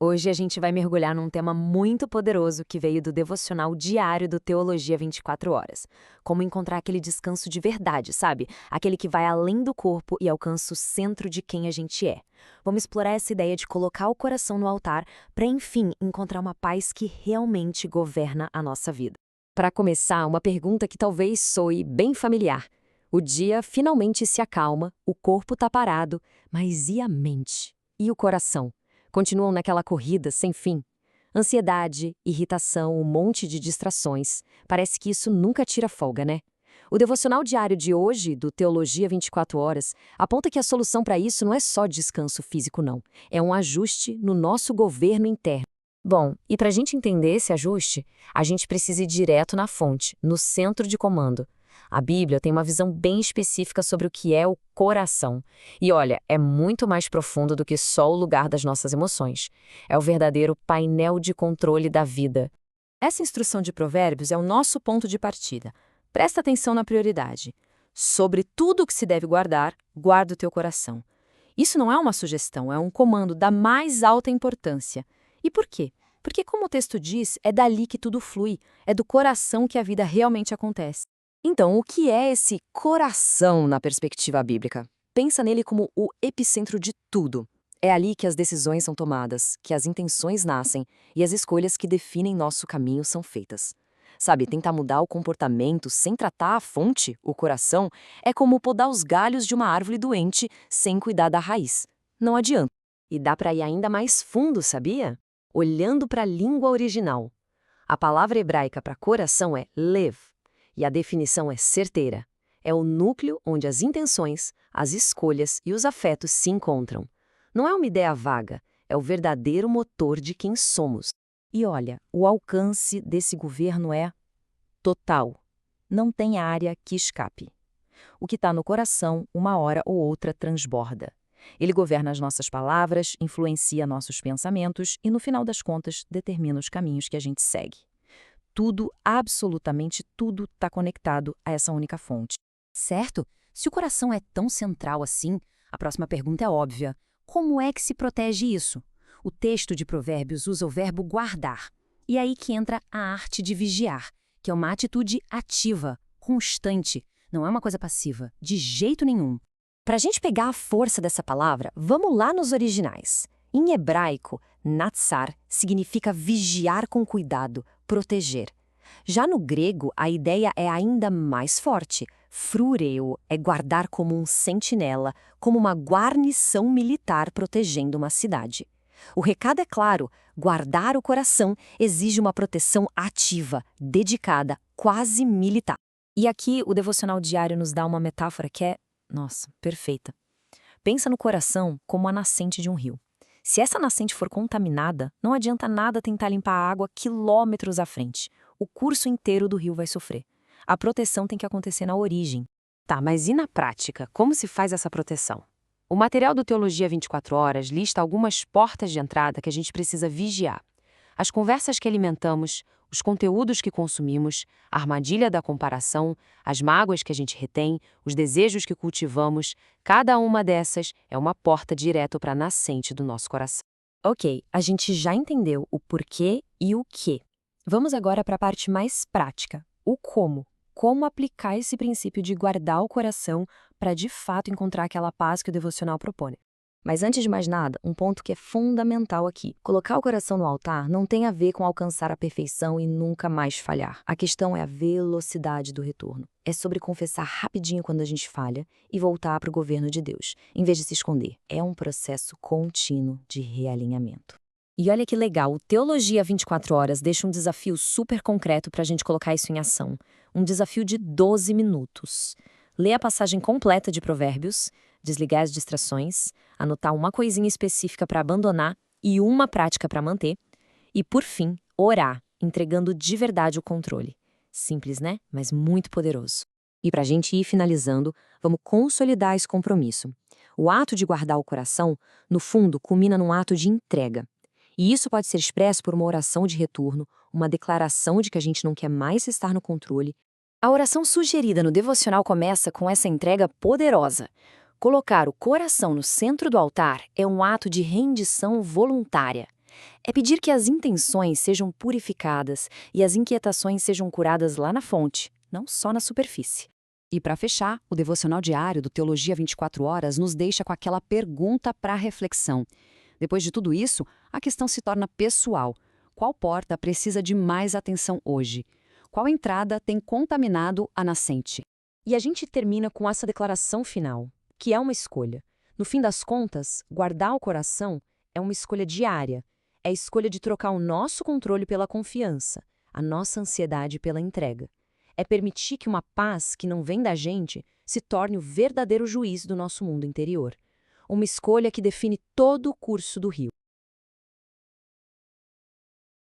Hoje a gente vai mergulhar num tema muito poderoso que veio do devocional diário do Teologia 24 Horas. Como encontrar aquele descanso de verdade, sabe? Aquele que vai além do corpo e alcança o centro de quem a gente é. Vamos explorar essa ideia de colocar o coração no altar para, enfim, encontrar uma paz que realmente governa a nossa vida. Para começar, uma pergunta que talvez soe bem familiar. O dia finalmente se acalma, o corpo está parado, mas e a mente? E o coração? Continuam naquela corrida sem fim. Ansiedade, irritação, um monte de distrações. Parece que isso nunca tira folga, né? O devocional diário de hoje, do Teologia 24 Horas, aponta que a solução para isso não é só descanso físico, não. É um ajuste no nosso governo interno. Bom, e para a gente entender esse ajuste, a gente precisa ir direto na fonte, no centro de comando. A Bíblia tem uma visão bem específica sobre o que é o coração. E olha, é muito mais profundo do que só o lugar das nossas emoções. É o verdadeiro painel de controle da vida. Essa instrução de Provérbios é o nosso ponto de partida. Presta atenção na prioridade. Sobre tudo o que se deve guardar, guarda o teu coração. Isso não é uma sugestão, é um comando da mais alta importância. E por quê? Porque, como o texto diz, é dali que tudo flui, é do coração que a vida realmente acontece. Então, o que é esse coração na perspectiva bíblica? Pensa nele como o epicentro de tudo. É ali que as decisões são tomadas, que as intenções nascem e as escolhas que definem nosso caminho são feitas. Sabe, tentar mudar o comportamento sem tratar a fonte, o coração, é como podar os galhos de uma árvore doente sem cuidar da raiz. Não adianta. E dá para ir ainda mais fundo, sabia? Olhando para a língua original. A palavra hebraica para coração é lev. E a definição é certeira. É o núcleo onde as intenções, as escolhas e os afetos se encontram. Não é uma ideia vaga, é o verdadeiro motor de quem somos. E olha, o alcance desse governo é total. Não tem área que escape. O que está no coração, uma hora ou outra transborda. Ele governa as nossas palavras, influencia nossos pensamentos e, no final das contas, determina os caminhos que a gente segue. Tudo, absolutamente tudo, está conectado a essa única fonte. Certo? Se o coração é tão central assim, a próxima pergunta é óbvia. Como é que se protege isso? O texto de Provérbios usa o verbo guardar. E é aí que entra a arte de vigiar, que é uma atitude ativa, constante, não é uma coisa passiva, de jeito nenhum. Para a gente pegar a força dessa palavra, vamos lá nos originais. Em hebraico, natsar significa vigiar com cuidado, proteger. Já no grego, a ideia é ainda mais forte. Frureo é guardar como um sentinela, como uma guarnição militar protegendo uma cidade. O recado é claro, guardar o coração exige uma proteção ativa, dedicada, quase militar. E aqui o devocional diário nos dá uma metáfora que é, nossa, perfeita. Pensa no coração como a nascente de um rio. Se essa nascente for contaminada, não adianta nada tentar limpar a água quilômetros à frente. O curso inteiro do rio vai sofrer. A proteção tem que acontecer na origem. Tá, mas e na prática? Como se faz essa proteção? O material do Teologia 24 Horas lista algumas portas de entrada que a gente precisa vigiar. As conversas que alimentamos, os conteúdos que consumimos, a armadilha da comparação, as mágoas que a gente retém, os desejos que cultivamos, cada uma dessas é uma porta direto para a nascente do nosso coração. Ok, a gente já entendeu o porquê e o quê. Vamos agora para a parte mais prática, o como. Como aplicar esse princípio de guardar o coração para de fato encontrar aquela paz que o devocional propõe. Mas antes de mais nada, um ponto que é fundamental aqui. Colocar o coração no altar não tem a ver com alcançar a perfeição e nunca mais falhar. A questão é a velocidade do retorno. É sobre confessar rapidinho quando a gente falha e voltar para o governo de Deus, em vez de se esconder. É um processo contínuo de realinhamento. E olha que legal, o Teologia 24 Horas deixa um desafio super concreto para a gente colocar isso em ação. Um desafio de 12 minutos. Lê a passagem completa de Provérbios, desligar as distrações, anotar uma coisinha específica para abandonar e uma prática para manter. E, por fim, orar, entregando de verdade o controle. Simples, né? Mas muito poderoso. E para a gente ir finalizando, vamos consolidar esse compromisso. O ato de guardar o coração, no fundo, culmina num ato de entrega. E isso pode ser expresso por uma oração de retorno, uma declaração de que a gente não quer mais estar no controle. A oração sugerida no devocional começa com essa entrega poderosa. Colocar o coração no centro do altar é um ato de rendição voluntária. É pedir que as intenções sejam purificadas e as inquietações sejam curadas lá na fonte, não só na superfície. E para fechar, o devocional diário do Teologia 24 Horas nos deixa com aquela pergunta para reflexão. Depois de tudo isso, a questão se torna pessoal. Qual porta precisa de mais atenção hoje? Qual entrada tem contaminado a nascente? E a gente termina com essa declaração final, que é uma escolha. No fim das contas, guardar o coração é uma escolha diária. É a escolha de trocar o nosso controle pela confiança, a nossa ansiedade pela entrega. É permitir que uma paz que não vem da gente se torne o verdadeiro juiz do nosso mundo interior. Uma escolha que define todo o curso do rio.